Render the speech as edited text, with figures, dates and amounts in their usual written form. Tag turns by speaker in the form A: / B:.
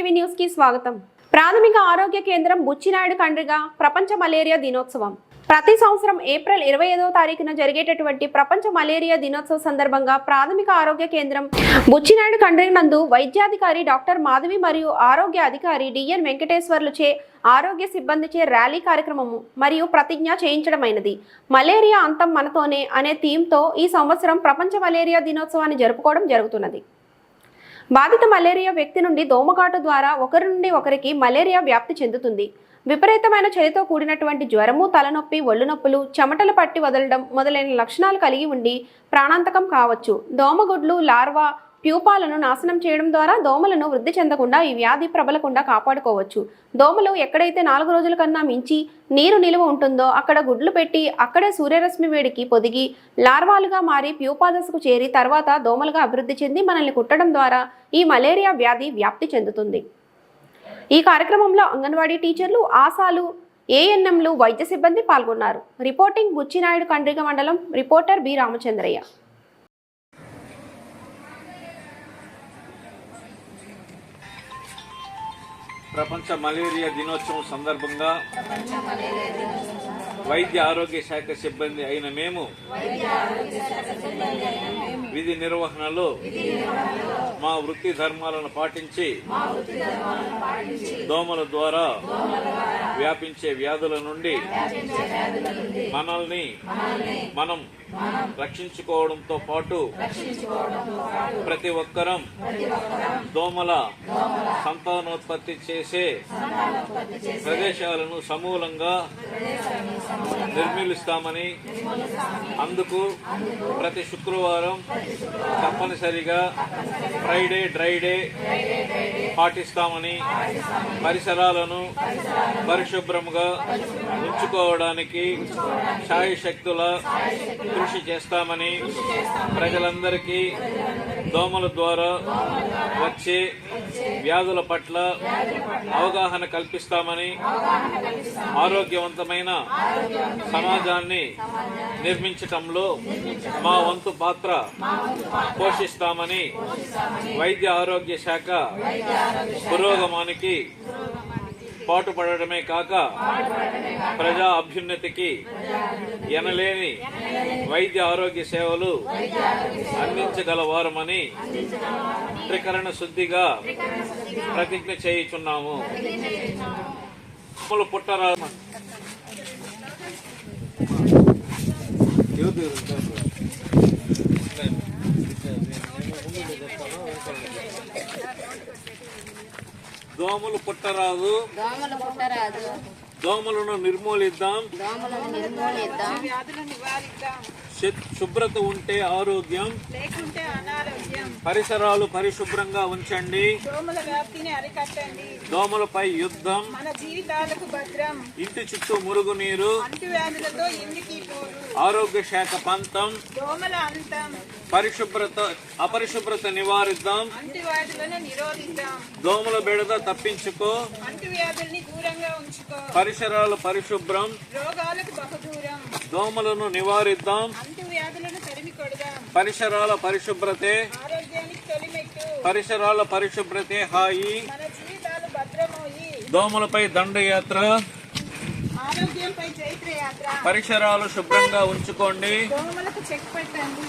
A: TV news కి స్వాగతం. ప్రాథమిక ఆరోగ్య కేంద్రం బుచ్చినాయుడు కండ్రిగ ప్రపంచ మలేరియా దినోత్సవం ప్రతి సంవత్సరం ఏప్రిల్ 25వ తారీఖున జరిగేటటువంటి ప్రపంచ మలేరియా దినోత్సవం సందర్భంగా ప్రాథమిక ఆరోగ్య కేంద్రం బుచ్చినాయుడు కండ్రిగ నందు వైద్యాధికారి డాక్టర్ మాధవి మరియు ఆరోగ్య అధికారి డిఎన్ వెంకటేశ్వర్లుచే ఆరోగ్య సిబ్బందిచే ర్యాలీ కార్యక్రమము మరియు ప్రతిజ్ఞ చేయించడమైనది. మలేరియా అంతం మనతోనే అనే థీమ్తో ఈ సంవత్సరం ప్రపంచ మలేరియా దినోత్సవాన్ని జరుపుకోవడం జరుగుతున్నది. బాధిత మలేరియా వ్యక్తి నుండి దోమకాటు ద్వారా ఒకరి నుండి ఒకరికి మలేరియా వ్యాప్తి చెందుతుంది. విపరీతమైన చలితో కూడినటువంటి జ్వరము, తలనొప్పి, ఒళ్ళు నొప్పులు, చెమటలు పట్టి వదలడం మొదలైన లక్షణాలు కలిగి ఉండి ప్రాణాంతకం కావచ్చు. దోమగుడ్లు, లార్వా, ప్యూపాలను నాశనం చేయడం ద్వారా దోమలను వృద్ధి చెందకుండా ఈ వ్యాధి ప్రబలకుండా కాపాడుకోవచ్చు. దోమలు ఎక్కడైతే 4 రోజుల కన్నా మించి నీరు నిలువ ఉంటుందో అక్కడ గుడ్లు పెట్టి అక్కడే సూర్యరశ్మి వేడికి పొదిగి లార్వాలుగా మారి ప్యూపాదశకు చేరి తర్వాత దోమలుగా అభివృద్ధి చెంది మనల్ని కుట్టడం ద్వారా ఈ మలేరియా వ్యాధి వ్యాప్తి చెందుతుంది. ఈ కార్యక్రమంలో అంగన్వాడీ టీచర్లు, ఆశాలు, ఏఎన్ఎంలు, వైద్య సిబ్బంది పాల్గొన్నారు. రిపోర్టింగ్ బుచ్చినాయుడు కండ్రిగ మండలం. Reporter B Ramachandrayya.
B: ప్రపంచ మలేరియా దినోత్సవం సందర్భంగా వైద్య ఆరోగ్య శాఖ సిబ్బంది అయిన మేము విధి నిర్వహణలో మా వృత్తి ధర్మాలను పాటించి దోమల ద్వారా వ్యాపించే వ్యాధుల నుండి మనల్ని మనం రక్షించుకోవడంతో పాటు ప్రతి ఒక్కరం దోమల సంతానోత్పత్తి చేసే ప్రదేశాలను సమూలంగా నిర్మూలిస్తామని, అందుకు ప్రతి శుక్రవారం తప్పనిసరిగా ఫ్రైడే డ్రై డే పాటిస్తామని, పరిసరాలను పరిశుభ్రంగా ఉంచుకోవడానికి శాయశక్తుల కృషి చేస్తామని, ప్రజలందరికీ దోమల ద్వారా వచ్చే వ్యాధుల పట్ల అవగాహన కల్పిస్తామని, ఆరోగ్యవంతమైన సమాజాన్ని నిర్మించటంలో మా వంతు పాత్ర పోషిస్తామని, వైద్య ఆరోగ్య శాఖ పురోగమానికి పాటుపడమే కాక ప్రజా అభ్యున్నతికి ఎనలేని వైద్య ఆరోగ్య సేవలు అందించగలవారమని త్రికరణ శుద్ధిగా ప్రతిజ్ఞ చేయుచున్నాము. పుట్టరాదు దోమలు పుట్టరాదు, దోమలను నిర్మూలిద్దాం, శుభ్రత ఉంటే ఆరోగ్యం, లేకుంటే అనారోగ్యం. పరిసరాలు పరిశుభ్రంగా ఉంచండి, దోమల వ్యాప్తిని అరికట్టండి, దోమలపై యుద్ధం, మన జీవితాలకు భద్రం. ఇంటి చుట్టూ మురుగునీరు, అంటువ్యాధులతో ఇంటికి పోరు. ఆరోగ్య శాఖ పంతం, దోమల అంతం. అపరిశుభ్రత నివారిద్దాం, అంటువ్యాధులను నిరోధిద్దాం. దోమల బెడద తప్పించుకో, అంటువ్యాధుల్ని దూరంగా ఉంచుకో. పరిసరాలు పరిశుభ్రం, రోగాలకు బహుదూరం. దోమలను నివారిద్దాం, అంటువ్యాధులను తరిమి కొడదాం. పరిసరాల పరిశుభ్రతే ఆరోగ్యానికి తొలిమెట్టు. పరిసరాల పరిశుభ్రతే హాయి, మన జీవితాలు భద్రమోయి. దోమలపై దండయాత్ర, ఆరోగ్యంపై చైత్రయాత్ర. పరిసరాలు శుభ్రంగా ఉంచుకోండి, దోమలకు చెక్ పెట్టండి.